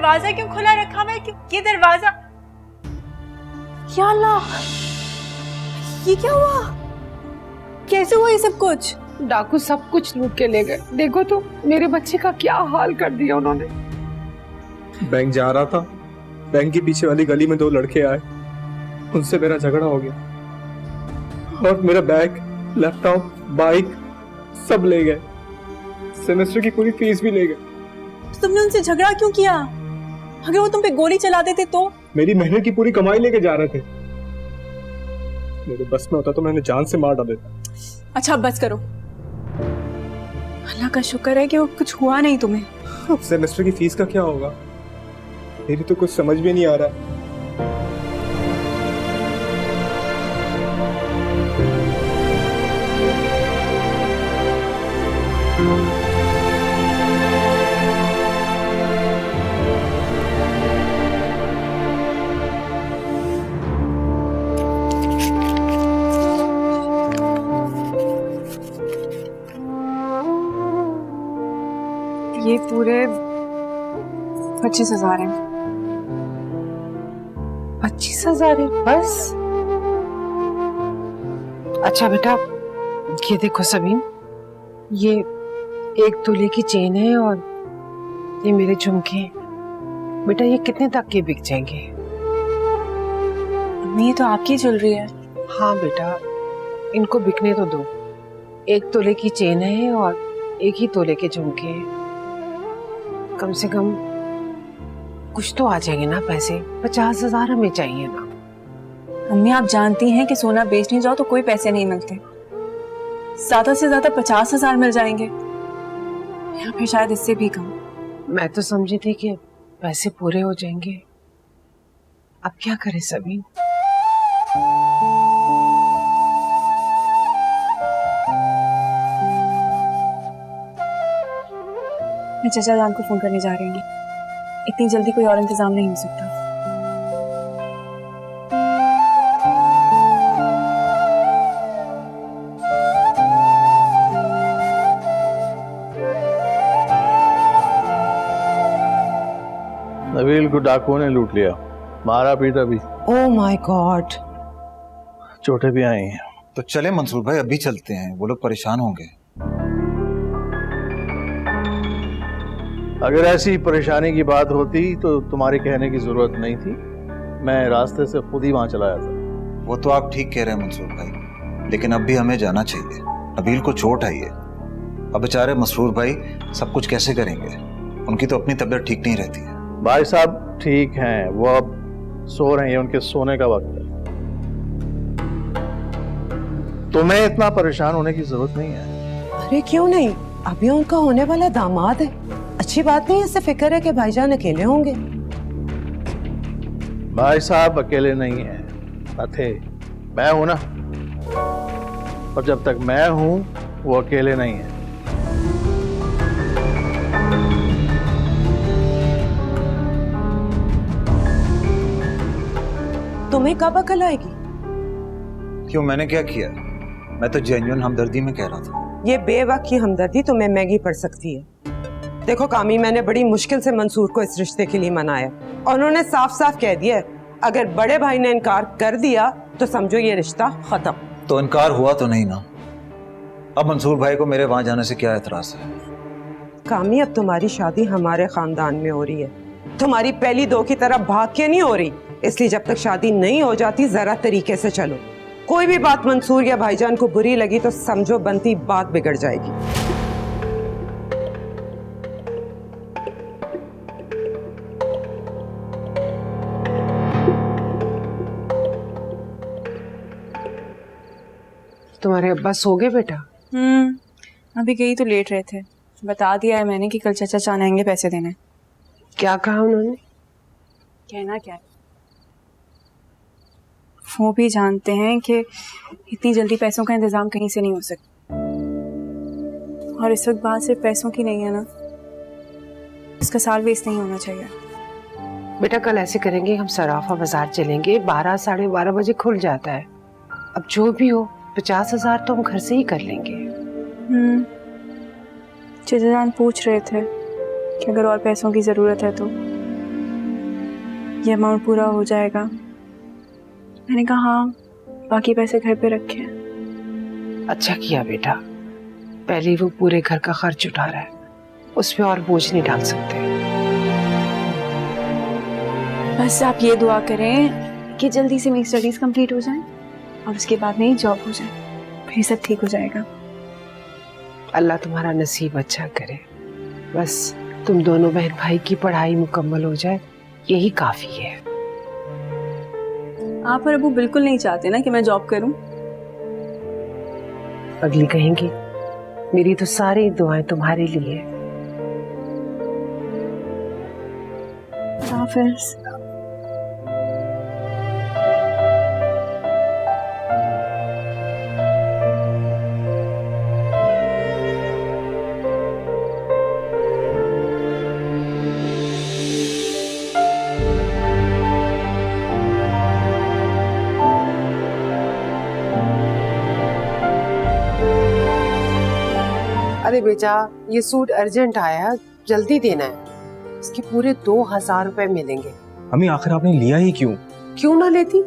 दरवाजा क्यों खुला रखा हुआ है? ये दरवाजा, या अल्लाह, ये क्या हुआ? कैसे हुआ ये सब कुछ? डाकू सब कुछ लूट के ले गए। देखो तो मेरे बच्चे का क्या हाल कर दिया उन्होंने। बैंक जा रहा था, बैंक के पीछे वाली गली में 2 लड़के आए, उनसे मेरा झगड़ा हो गया और मेरा बैग, लैपटॉप, बाइक सब ले गए। सेमेस्टर की पूरी फीस भी ले गए। तुमने उनसे झगड़ा क्यों किया? अगर वो तुम पे गोली चला देते तो? मेरी मेहनत की पूरी कमाई लेके जा रहे थे। मेरे बस में होता तो मैंने जान से मार डाला था। अच्छा बस करो, अल्लाह का शुक्र है कि वो कुछ हुआ नहीं तुम्हें। अब सेमेस्टर की फीस का क्या होगा? मेरी तो कुछ समझ भी नहीं आ रहा। ये पूरे 25,000 हैं। 25,000 है बस? अच्छा बेटा, ये देखो सबीन, ये 1 तोले की चेन है और ये मेरे झुमके। बेटा ये कितने तक के बिक जाएंगे? ये तो आपकी ज्वेलरी है। हाँ बेटा, इनको बिकने तो दो। 1 तोले की चेन है और 1 ही तोले के झुमके। कम से कम कुछ तो आ जाएंगे ना पैसे। 50,000 हमें चाहिए ना। मम्मी आप जानती हैं कि सोना बेचने जाओ तो कोई पैसे नहीं मिलते, ज्यादा से ज्यादा 50,000 मिल जाएंगे या फिर शायद इससे भी कम। मैं तो समझी थी कि पैसे पूरे हो जाएंगे। अब क्या करें सभी? मैं चाचा जान को फोन करने जा रही हूँ। इतनी जल्दी कोई और इंतजाम नहीं हो सकता। नबील को डाकुओं ने लूट लिया, मारा पीटा भी। ओह माय गॉड, चोटें भी आई हैं। तो चले मंसूर भाई, अभी चलते हैं, वो लोग परेशान होंगे। अगर ऐसी परेशानी की बात होती तो तुम्हारे कहने की जरूरत नहीं थी, मैं रास्ते से खुद ही वहां चला आया था। वो तो आप ठीक कह रहे हैं मंसूर भाई, लेकिन अब भी हमें जाना चाहिए। नबील को चोट आई है। अब बेचारे मसरूर भाई सब कुछ कैसे करेंगे? उनकी तो अपनी तबीयत ठीक नहीं रहती है। भाई साहब ठीक हैं, वो अब सो रहे हैं, उनके सोने का वक्त है। तुम्हें इतना परेशान होने की जरूरत नहीं है। अरे क्यों नहीं, अभी उनका होने वाला दामाद है। अच्छी बात नहीं है, इससे फिक्र है कि भाईजान अकेले होंगे। भाई साहब अकेले नहीं है, थे मैं हूं ना, और जब तक मैं हूं वो अकेले नहीं है। तुम्हें कब अकल आएगी? क्यों, मैंने क्या किया? मैं तो जेन्युइन हमदर्दी में कह रहा था। ये बेवक्त की हमदर्दी तुम्हें महंगी पड़ सकती है। देखो कामी, मैंने बड़ी मुश्किल से मंसूर को इस रिश्ते के लिए मनाया और उन्होंने साफ साफ कह दिया है, अगर बड़े भाई ने इनकार कर दिया तो समझो ये रिश्ता खत्म। तो इनकार हुआ तो नहीं ना? अब मंसूर भाई को मेरे वहां जाने से क्या एतराज है? कामी, अब तुम्हारी शादी हमारे खानदान में हो रही है, तुम्हारी पहली 2 की तरह भाग के नहीं हो रही। इसलिए जब तक शादी नहीं हो जाती जरा तरीके से चलो। कोई भी बात मंसूर या भाईजान को बुरी लगी तो समझो बनती बात बिगड़ जाएगी। तुम्हारे अब्बा सो गए बेटा? अभी गई तो लेट रहे थे। बता दिया है मैंने कि कल चाचा चान आएंगे पैसे देने। क्या कहा उन्होंने? कहना क्या है, वो भी जानते हैं कि इतनी जल्दी पैसों का इंतजाम कहीं से नहीं हो सकता, और इस वक्त बात सिर्फ पैसों की नहीं है ना, इसका साल वेस्ट नहीं होना चाहिए। बेटा कल ऐसे करेंगे, हम सराफा बाजार चलेंगे, 12 साढ़े 12 बजे खुल जाता है। अब जो भी हो 50,000 तो हम घर से ही कर लेंगे। चाचा जान पूछ रहे थे कि अगर और पैसों की जरूरत है तो। ये अमाउंट पूरा हो जाएगा। मैंने कहा हाँ, बाकी पैसे घर पे रखे हैं। अच्छा किया बेटा, पहले वो पूरे घर का खर्च उठा रहा है, उस पे और बोझ नहीं डाल सकते। बस आप ये दुआ करें कि जल्दी से मेरी स्टडीज कंप्लीट हो जाएं और उसके बाद मेरी जॉब हो जाए, फिर सब ठीक हो जाएगा। अल्लाह तुम्हारा नसीब अच्छा करे, बस तुम दोनों बहन भाई की पढ़ाई मुकम्मल हो जाए, यही काफी है। आप और अबू बिल्कुल नहीं चाहते ना कि मैं जॉब करूं? अगली कहेंगी मेरी तो सारी दुआएं तुम्हारे लिए। हाफिज। अरे बेटा, ये सूट अर्जेंट आया, जल्दी देना है, इसके पूरे 2000 रुपए मिलेंगे। अम्मी आखिर आपने लिया ही क्यों? क्यों ना लेती,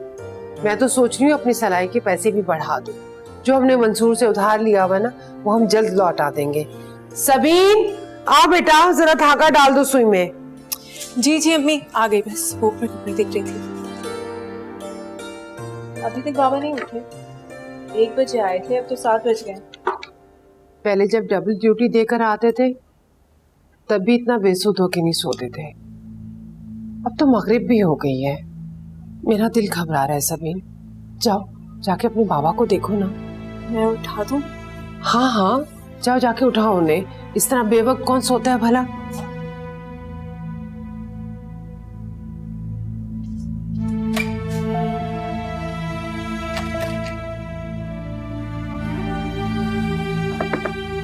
मैं तो सोच रही हूँ अपनी सिलाई के पैसे भी बढ़ा दूं। जो हमने मंसूर से उधार लिया हुआ ना, वो हम जल्द लौटा देंगे। सबीन, आ बेटा, जरा धागा डाल दो सुई में। जी जी अम्मी, आ गई। बस वो ऊपर कपड़े देख रही थी। अभी तक बाबा नहीं उठे? 1 बजे आए थे, अब तो 7 बज गए। पहले जब डबल ड्यूटी देकर आते थे तब भी इतना बेसुध होके नहीं सोते थे। अब तो मगरिब भी हो गई है, मेरा दिल घबरा रहा है। सबीन, जाओ जाके अपने बाबा को देखो ना। मैं उठा दूं? हाँ हाँ, जाओ जाके उठाओ उन्हें, इस तरह बेवक्त कौन सोता है भला।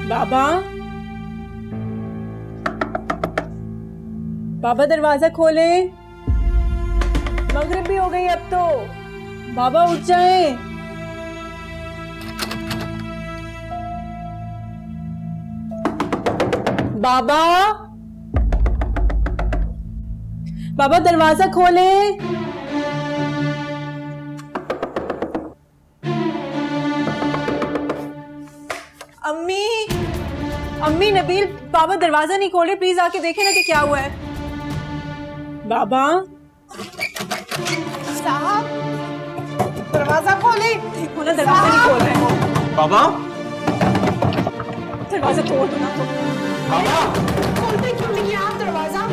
बाबा, बाबा दरवाजा खोले, मगरिब भी हो गई अब तो। बाबा उठ जाए। बाबा, बाबा दरवाजा खोले। अम्मी, अम्मी, नबील बाबा दरवाजा नहीं खोल रहे, प्लीज आके देखें ना कि क्या हुआ है। बाबा साहब, दरवाजा खोले। खोला, दरवाजा नहीं खोल रहे। बाबा, दरवाजा तोड़ दो ना। खोलते क्यों नहीं आप दरवाजा?